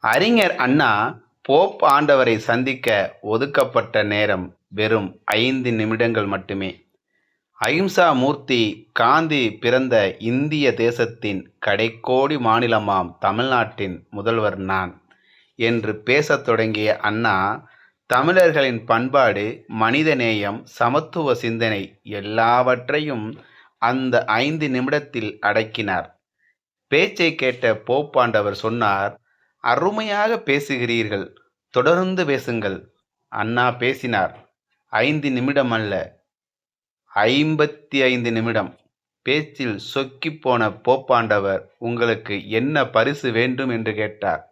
அறிஞர் அண்ணா போப் ஆண்டவரை சந்திக்க ஒதுக்கப்பட்ட நேரம் வெறும் 5 நிமிடங்கள் மட்டுமே. அகிம்சா மூர்த்தி காந்தி பிறந்த இந்திய தேசத்தின் கடைக்கோடி மாநிலமாம் தமிழ்நாட்டின் முதல்வர் நான் என்று பேசத் தொடங்கிய அண்ணா, தமிழர்களின் பண்பாடு, மனிதநேயம், சமத்துவ சிந்தனை எல்லாவற்றையும் அந்த 5 நிமிடத்தில் அடக்கினார். பேச்சை கேட்ட போப்பாண்டவர் சொன்னார், அருமையாக பேசுகிறீர்கள், தொடர்ந்து பேசுங்கள். அண்ணா பேசினார். 5 நிமிடம் அல்ல, 55 நிமிடம். பேச்சில் சொக்கிப் போன போப்பாண்டவர், உங்களுக்கு என்ன பரிசு வேண்டும் என்று கேட்டார்.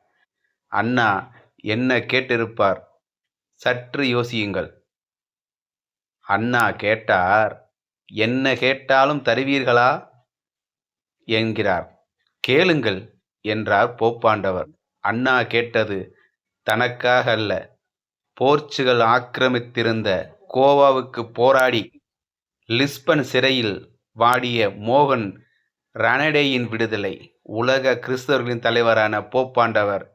அண்ணா என்ன கேட்டிருப்பார்? சற்று யோசியுங்கள். அண்ணா கேட்டார், என்ன கேட்டாலும் தருவீர்களா என்கிறார். கேளுங்கள் என்றார் போப்பாண்டவர். அண்ணா கேட்டது தனக்காக அல்ல, போர்ச்சுகல் ஆக்கிரமித்திருந்த கோவாவுக்கு போராடி லிஸ்பன் சிறையில் வாடிய மோகன் ரானடேயின் விடுதலை. உலக கிறிஸ்தவர்களின் தலைவரான போப்பாண்டவர்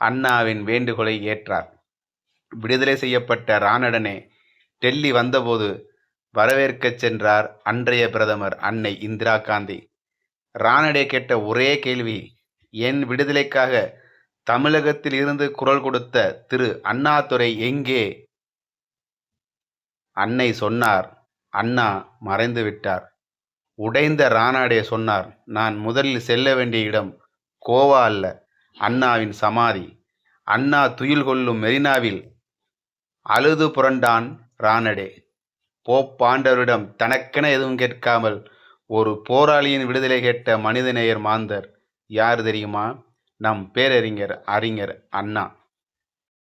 அண்ணாவின் வேண்டுகோளை ஏற்றார். விடுதலை செய்யப்பட்ட ரானடனே டெல்லி வந்தபோது வரவேற்கச் சென்றார் அன்றைய பிரதமர் அன்னை இந்திரா காந்தி. ரானடே கேட்ட ஒரே கேள்வி, என் விடுதலைக்காக தமிழகத்தில் இருந்து குரல் கொடுத்த திரு அண்ணாதுரை எங்கே? அன்னை சொன்னார், அண்ணா மறைந்து விட்டார். உடைந்த ரானாடே சொன்னார், நான் முதலில் செல்ல வேண்டிய இடம் கோவா அல்ல, அண்ணாவின் சமாதி. அண்ணா துயில் கொள்ளும் மெரினாவில் அழுது புரண்டான் ரானடே. போப்பாண்டவரிடம் தனக்கென எதுவும் கேட்காமல் ஒரு போராளியின் விடுதலை கேட்ட மனிதநேயர் மாந்தர் யார் தெரியுமா? நம் பேரறிஞர் அறிஞர் அண்ணா.